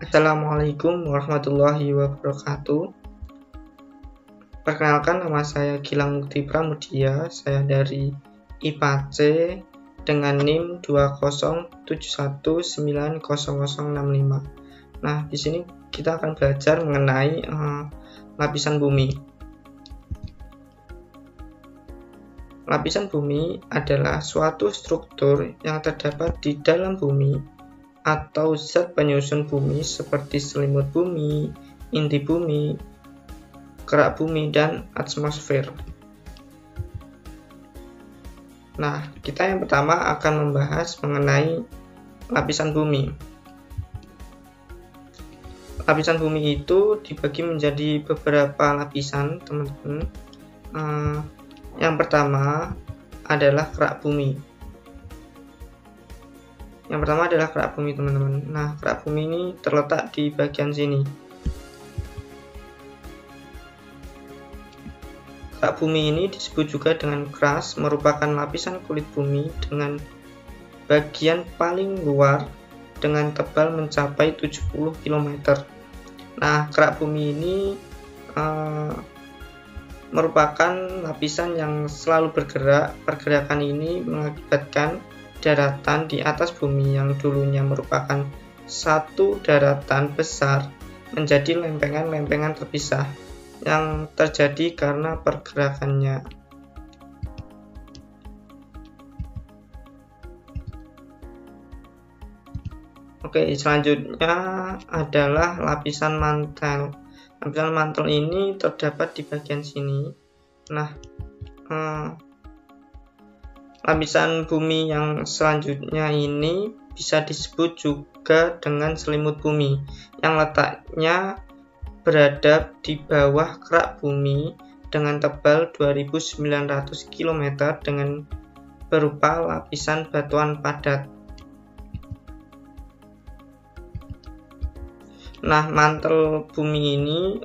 Assalamualaikum warahmatullahi wabarakatuh. Perkenalkan, nama saya Gilang Mukti Pramudia. Saya dari IPA C dengan NIM 207190065. Nah, di sini kita akan belajar mengenai lapisan bumi. Lapisan bumi adalah suatu struktur yang terdapat di dalam bumi atau zat penyusun bumi seperti selimut bumi, inti bumi, kerak bumi, dan atmosfer. Nah, kita yang pertama akan membahas mengenai lapisan bumi. Lapisan bumi itu dibagi menjadi beberapa lapisan, teman-teman. Yang pertama adalah kerak bumi. Teman-teman. Nah, kerak bumi ini terletak di bagian sini. Kerak bumi ini disebut juga dengan crust, merupakan lapisan kulit bumi dengan bagian paling luar dengan tebal mencapai 70 km. Nah, kerak bumi ini merupakan lapisan yang selalu bergerak. Pergerakan ini mengakibatkan daratan di atas bumi yang dulunya merupakan satu daratan besar menjadi lempengan-lempengan terpisah yang terjadi karena pergerakannya. Oke, selanjutnya adalah lapisan mantel. Lapisan mantel ini terdapat di bagian sini. Nah, lapisan bumi yang selanjutnya ini bisa disebut juga dengan selimut bumi, yang letaknya berada di bawah kerak bumi dengan tebal 2900 km dengan berupa lapisan batuan padat. Nah, mantel bumi ini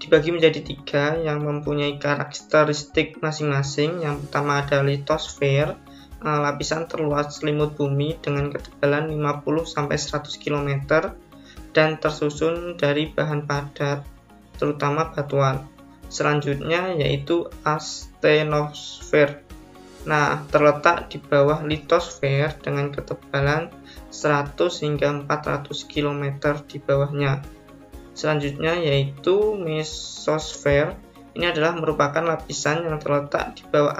dibagi menjadi tiga yang mempunyai karakteristik masing-masing. Yang pertama ada litosfer, lapisan terluas selimut bumi dengan ketebalan 50-100 km dan tersusun dari bahan padat, terutama batuan. Selanjutnya yaitu astenosfer. Nah, terletak di bawah litosfer dengan ketebalan 100 hingga 400 km di bawahnya. Selanjutnya yaitu mesosfer. Ini adalah merupakan lapisan yang terletak di bawah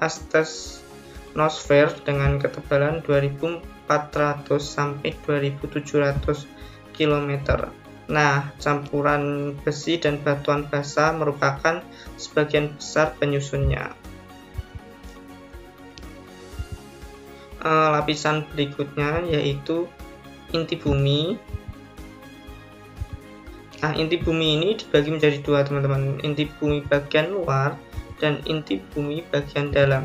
astenosfer dengan ketebalan 2400 sampai 2700 km. Nah, campuran besi dan batuan basa merupakan sebagian besar penyusunnya. Lapisan berikutnya yaitu inti bumi. Nah, inti bumi ini dibagi menjadi dua, teman-teman. Inti bumi bagian luar dan inti bumi bagian dalam.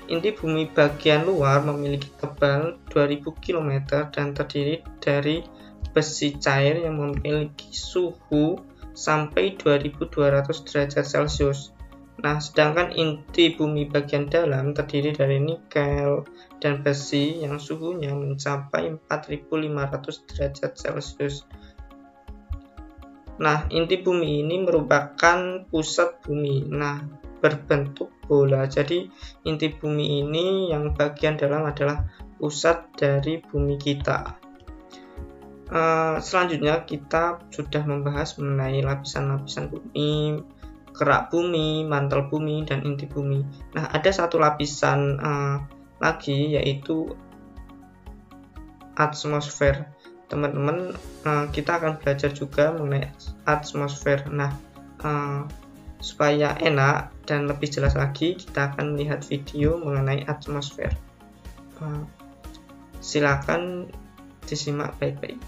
Inti bumi bagian luar memiliki tebal 2000 km dan terdiri dari besi cair yang memiliki suhu sampai 2200 derajat Celcius. Nah, sedangkan inti bumi bagian dalam terdiri dari nikel dan besi yang suhunya mencapai 4500 derajat Celcius. Nah, inti bumi ini merupakan pusat bumi. Nah, berbentuk bola. Jadi, inti bumi ini yang bagian dalam adalah pusat dari bumi kita. Selanjutnya kita sudah membahas mengenai lapisan-lapisan bumi, kerak bumi, mantel bumi, dan inti bumi. Nah, ada satu lapisan lagi yaitu atmosfer. Teman-teman, kita akan belajar juga mengenai atmosfer. Nah, supaya enak dan lebih jelas lagi, kita akan melihat video mengenai atmosfer. Silakan disimak baik-baik.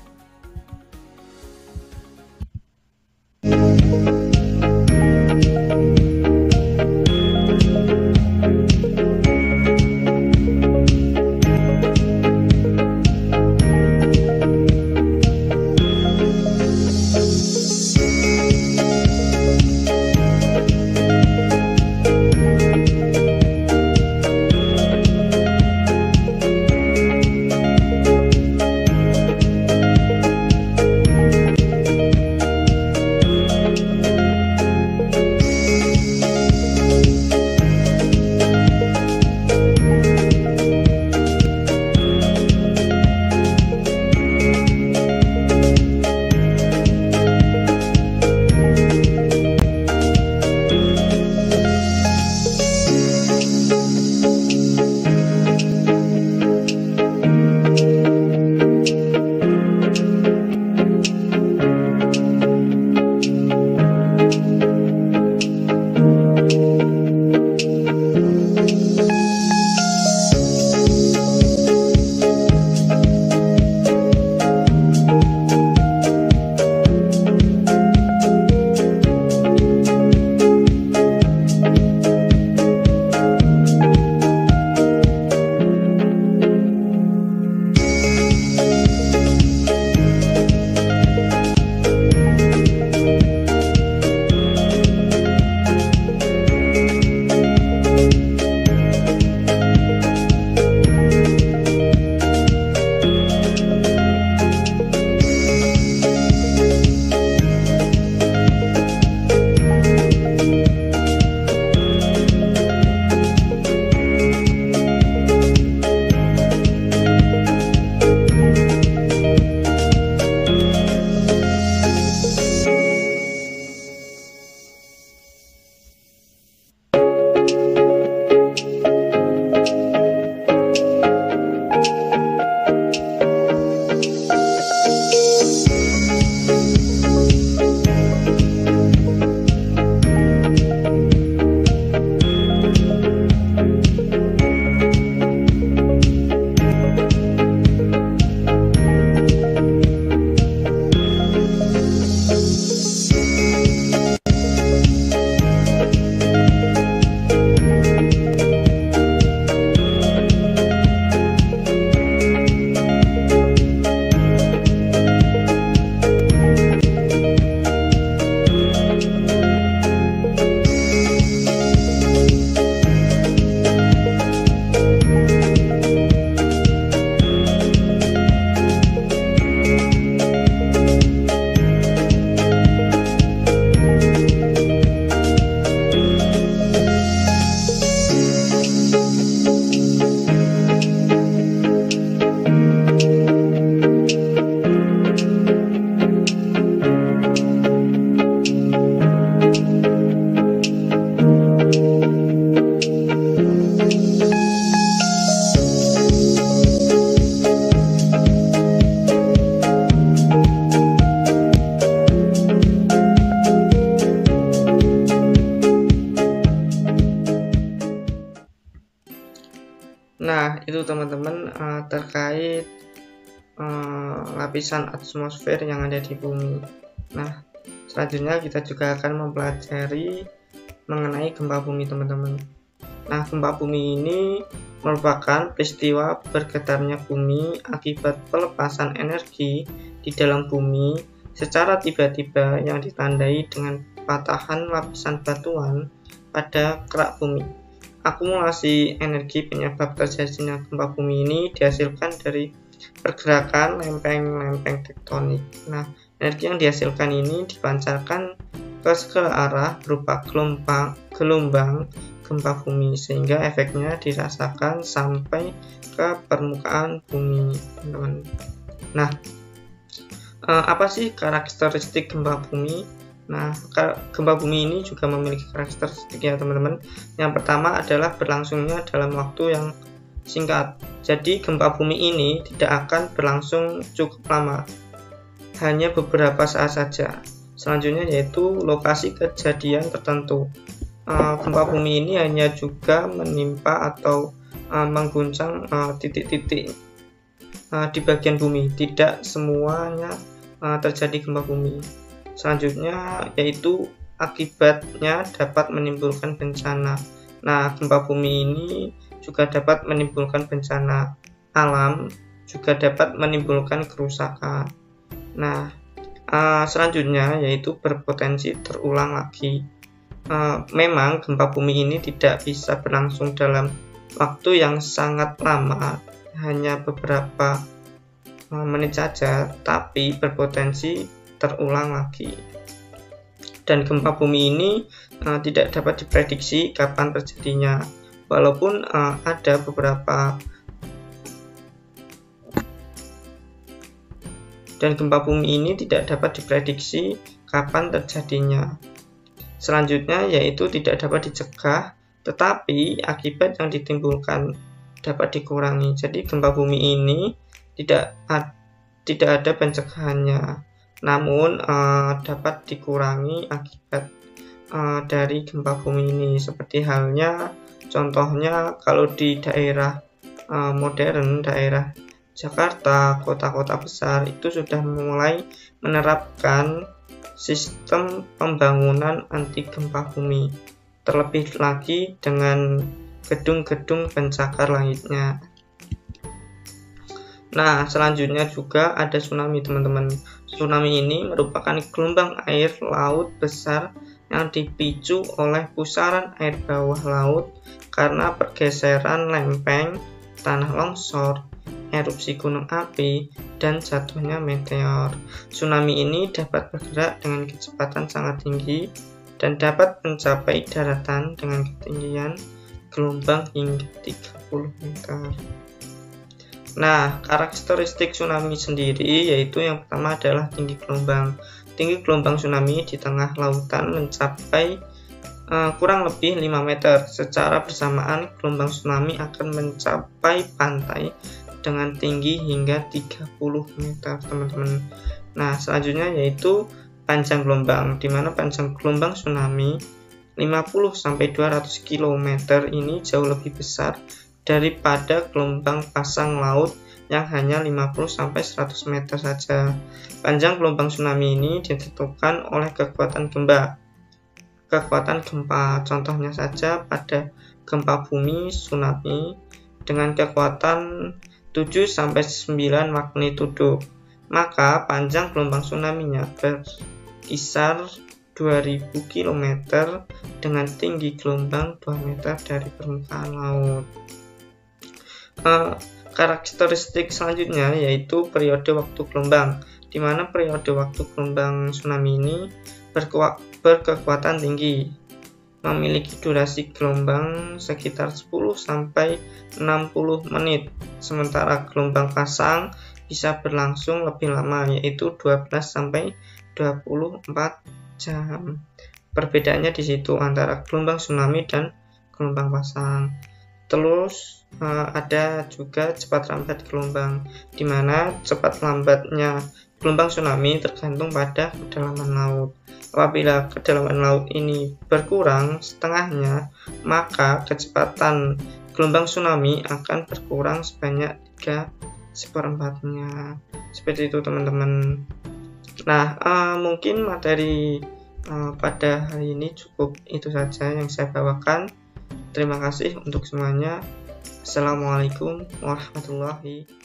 Nah, itu teman-teman terkait lapisan atmosfer yang ada di bumi. Nah, selanjutnya kita juga akan mempelajari mengenai gempa bumi, teman-teman. Nah, gempa bumi ini merupakan peristiwa bergetarnya bumi akibat pelepasan energi di dalam bumi secara tiba-tiba yang ditandai dengan patahan lapisan batuan pada kerak bumi. Akumulasi energi penyebab terjadinya gempa bumi ini dihasilkan dari pergerakan lempeng-lempeng tektonik. Nah, energi yang dihasilkan ini dipancarkan ke segala arah berupa gelombang gempa bumi, sehingga efeknya dirasakan sampai ke permukaan bumi, teman-teman. Nah, apa sih karakteristik gempa bumi? Nah, gempa bumi ini juga memiliki karakteristik ya, teman-teman. Yang pertama adalah berlangsungnya dalam waktu yang singkat. Jadi gempa bumi ini tidak akan berlangsung cukup lama, hanya beberapa saat saja. Selanjutnya yaitu lokasi kejadian tertentu. Gempa bumi ini hanya juga menimpa atau mengguncang titik-titik di bagian bumi, tidak semuanya terjadi gempa bumi. Selanjutnya yaitu akibatnya dapat menimbulkan bencana. Nah, gempa bumi ini juga dapat menimbulkan bencana alam, juga dapat menimbulkan kerusakan. Nah, selanjutnya yaitu berpotensi terulang lagi. Memang gempa bumi ini tidak bisa berlangsung dalam waktu yang sangat lama, hanya beberapa menit saja, tapi berpotensi terulang lagi. Dan gempa bumi ini tidak dapat diprediksi kapan terjadinya, walaupun ada beberapa. Dan gempa bumi ini tidak dapat diprediksi kapan terjadinya. Selanjutnya yaitu tidak dapat dicegah, tetapi akibat yang ditimbulkan dapat dikurangi. Jadi gempa bumi ini tidak ada pencegahannya, namun dapat dikurangi akibat dari gempa bumi ini. Seperti halnya contohnya kalau di daerah modern, daerah Jakarta, kota-kota besar itu sudah mulai menerapkan sistem pembangunan anti gempa bumi, terlebih lagi dengan gedung-gedung pencakar langitnya. Nah, selanjutnya juga ada tsunami, teman-teman. Tsunami ini merupakan gelombang air laut besar yang dipicu oleh pusaran air bawah laut karena pergeseran lempeng, tanah longsor, erupsi gunung api, dan jatuhnya meteor. Tsunami ini dapat bergerak dengan kecepatan sangat tinggi dan dapat mencapai daratan dengan ketinggian gelombang hingga 30 meter. Nah, karakteristik tsunami sendiri yaitu yang pertama adalah tinggi gelombang. Tinggi gelombang tsunami di tengah lautan mencapai kurang lebih 5 meter. Secara bersamaan, gelombang tsunami akan mencapai pantai dengan tinggi hingga 30 meter, teman-teman. Nah, selanjutnya yaitu panjang gelombang, di mana panjang gelombang tsunami 50-200 km ini jauh lebih besar daripada gelombang pasang laut yang hanya 50-100 meter saja. Panjang gelombang tsunami ini ditentukan oleh kekuatan gempa. Contohnya saja pada gempa bumi tsunami dengan kekuatan 7-9 magnitudo, maka panjang gelombang tsunami-nya berkisar 2000 km dengan tinggi gelombang 2 meter dari permukaan laut. Karakteristik selanjutnya yaitu periode waktu gelombang, di mana periode waktu gelombang tsunami ini berkekuatan tinggi, memiliki durasi gelombang sekitar 10-60 menit, sementara gelombang pasang bisa berlangsung lebih lama, yaitu 12-24 jam. Perbedaannya di situ antara gelombang tsunami dan gelombang pasang. Terus ada juga cepat lambat gelombang, di mana cepat lambatnya gelombang tsunami tergantung pada kedalaman laut. Apabila kedalaman laut ini berkurang setengahnya, maka kecepatan gelombang tsunami akan berkurang sebanyak 3/4-nya. Seperti itu teman-teman. Nah, mungkin materi pada hari ini cukup itu saja yang saya bawakan. Terima kasih untuk semuanya. Assalamualaikum warahmatullahi wabarakatuh.